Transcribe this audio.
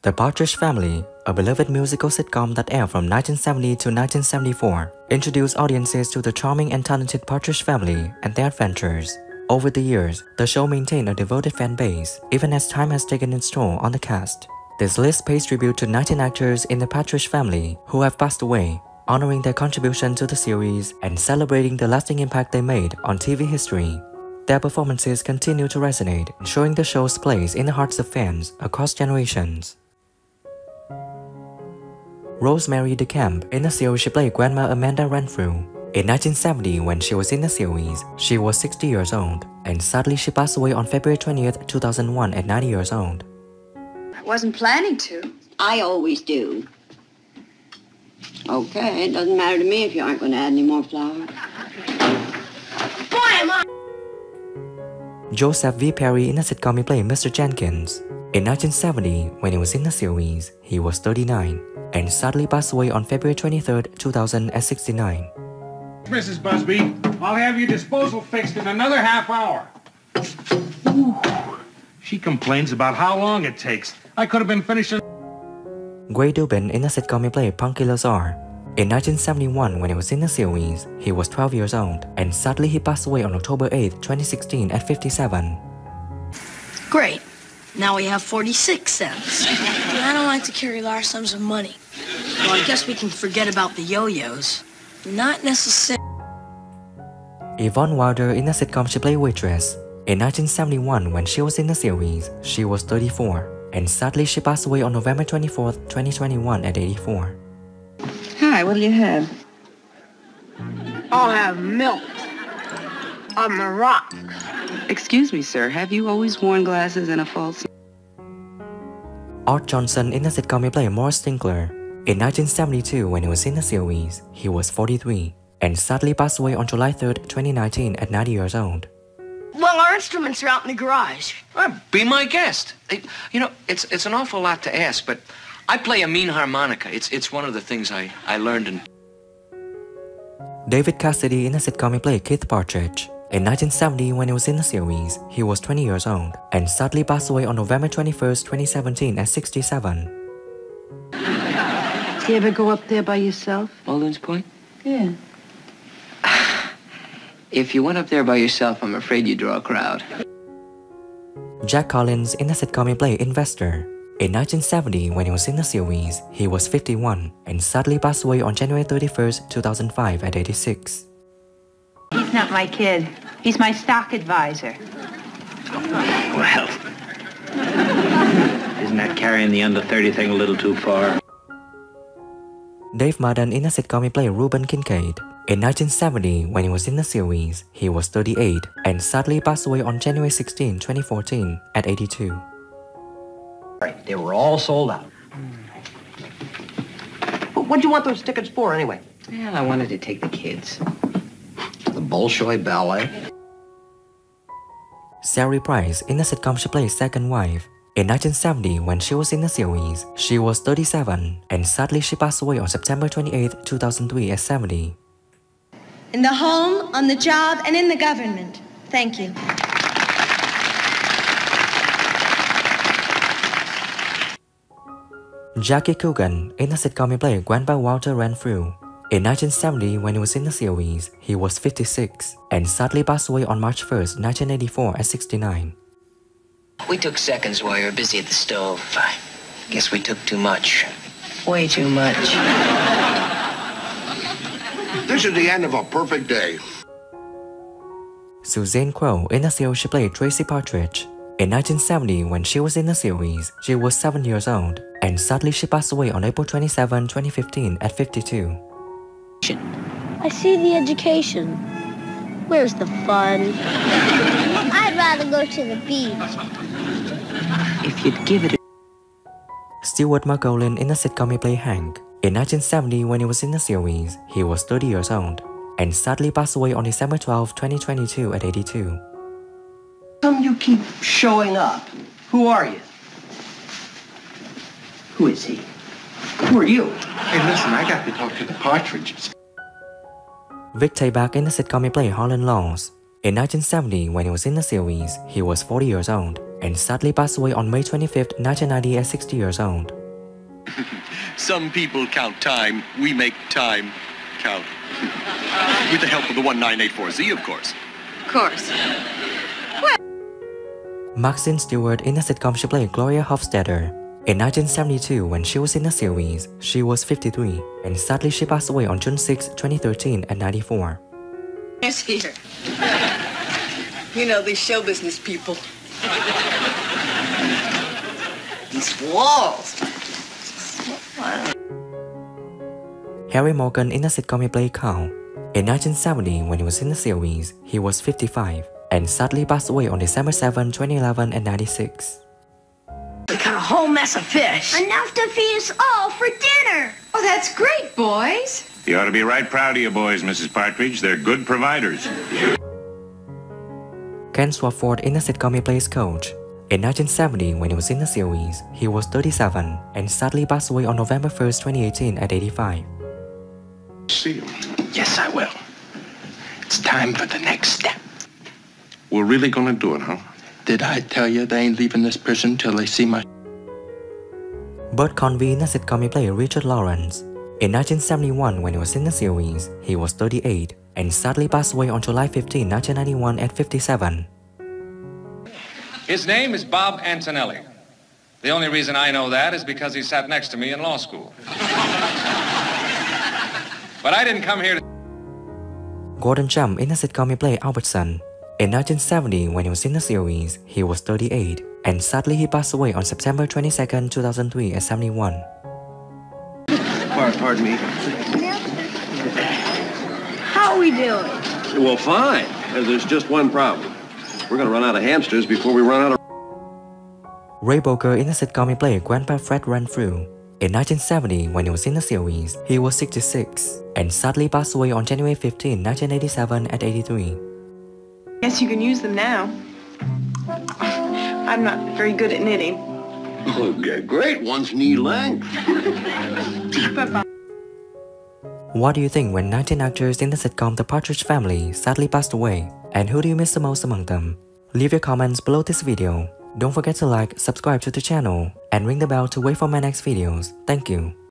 The Partridge Family, a beloved musical sitcom that aired from 1970 to 1974, introduced audiences to the charming and talented Partridge Family and their adventures. Over the years, the show maintained a devoted fan base, even as time has taken its toll on the cast. This list pays tribute to 19 actors in the Partridge Family who have passed away, honoring their contribution to the series and celebrating the lasting impact they made on TV history. Their performances continue to resonate, showing the show's place in the hearts of fans across generations. Rosemary DeCamp. In the series, she played Grandma Amanda Renfrew. In 1970, when she was in the series, she was 60 years old, and sadly she passed away on February 20th, 2001 at 90 years old. I wasn't planning to. I always do. Okay, it doesn't matter to me if you aren't going to add any more flour. Boy, am I! Joseph V. Perry. In the sitcom, he played Mr. Jenkins. In 1970, when he was in the series, he was 39, and sadly passed away on February 23rd, 2069. Mrs. Busby, I'll have your disposal fixed in another half hour. Ooh. She complains about how long it takes. I could have been finishing. Gray Dubin. In the sitcom, he played Punky Lazar. In 1971, when he was in the series, he was 12 years old, and sadly he passed away on October 8th, 2016 at 57. Great. Now we have 46 cents. I don't like to carry large sums of money. Well, I guess we can forget about the yo-yos. Not necessarily. Yvonne Wilder. In the sitcom, she played Waitress. In 1971, when she was in the series, she was 34, and sadly she passed away on November 24th, 2021 at 84. Hi, what'll you have? I'll have milk on the rock. Excuse me, sir. Have you always worn glasses and a false... Art Johnson. In the sitcom, he played Morris Tinkler. In 1972, when he was in the series, he was 43, and sadly passed away on July 3rd, 2019 at 90 years old. Well, our instruments are out in the garage. Be my guest. You know, it's an awful lot to ask, but I play a mean harmonica. It's one of the things I learned in... David Cassidy. In the sitcom, he played Keith Partridge. In 1970, when he was in the series, he was 20 years old, and sadly passed away on November 21st, 2017 at 67. Do you ever go up there by yourself? Muldoon's Point? Yeah. If you went up there by yourself, I'm afraid you'd draw a crowd. Jack Collins. In the sitcom, he played Investor. In 1970, when he was in the series, he was 51, and sadly passed away on January 31st, 2005 at 86. He's not my kid. He's my stock advisor. Well, isn't that carrying the under 30 thing a little too far? Dave Madden. In the sitcom, he played Reuben Kincaid. In 1970, when he was in the series, he was 38, and sadly passed away on January 16, 2014 at 82. Right, they were all sold out. What'd you want those tickets for, anyway? Well, I wanted to take the kids. The Bolshoi Ballet. Sari Price. In the sitcom, she played Second Wife. In 1970, when she was in the series, she was 37, and sadly she passed away on September 28, 2003 at 70. In the home, on the job, and in the government. Thank you. Jackie Coogan. In the sitcom, he played Grandpa Walter Renfrew. In 1970, when he was in the series, he was 56, and sadly passed away on March 1st, 1984 at 69. We took seconds while you were busy at the stove. I guess we took too much. Way too much. This is the end of a perfect day. Suzanne Crowe. In the series, she played Tracy Partridge. In 1970, when she was in the series, she was 7 years old, and sadly she passed away on April 27, 2015 at 52. I see the education. Where's the fun? I'd rather go to the beach. If you'd give it a... Stuart Margolin. In the sitcom, he played Hank. In 1970, when he was in the series, he was 30 years old, and sadly passed away on December 12, 2022 at 82. Come you keep showing up. Who are you? Who is he? Who are you? Hey, listen, I got to talk to the Partridges. Vic Tayback. In the sitcom, he played Harlan Laws. In 1970, when he was in the series, he was 40 years old, and sadly passed away on May 25, 1990 at 60 years old. Some people count time, we make time count. With the help of the 1984Z, of course. Of course. Maxine Stewart in the sitcom she played Gloria Hofstadter. In 1972, when she was in the series, she was 53, and sadly she passed away on June 6, 2013 at 94. Yes, here. You know, these show business people. These walls. Harry Morgan in the sitcom he played Carl. In 1970, when he was in the series, he was 55, and sadly passed away on December 7, 2011 at 96. We got a whole mess of fish. Enough to feed us all for dinner. Oh, that's great, boys. You ought to be right proud of your boys, Mrs. Partridge. They're good providers. Ken Swafford in the sitcom he plays Coach. In 1970, when he was in the series, he was 37, and sadly passed away on November 1, 2018 at 85. See him. Yes, I will. It's time for the next step. We're really gonna do it, huh? Did I tell you they ain't leaving this prison till they see my... Bert Convy in the sitcom he played Richard Lawrence. In 1971, when he was in the series, he was 38, and sadly passed away on July 15, 1991 at 57. His name is Bob Antonelli. The only reason I know that is because he sat next to me in law school. But I didn't come here to... Gordon Jump in the sitcom he played Albertson. In 1970, when he was in the series, he was 38, and sadly he passed away on September 22, 2003 at 71. Pardon me. How are we doing? Well, fine. There's just one problem. We're gonna run out of hamsters before we run out of... Ray Boker in the sitcom he played Grandpa Fred Renfrew. In 1970, when he was in the series, he was 66, and sadly passed away on January 15, 1987 at 83. Guess you can use them now. I'm not very good at knitting. Okay, great. One's knee length. Bye-bye. What do you think when 19 actors in the sitcom The Partridge Family sadly passed away? And who do you miss the most among them? Leave your comments below this video. Don't forget to like, subscribe to the channel, and ring the bell to wait for my next videos. Thank you.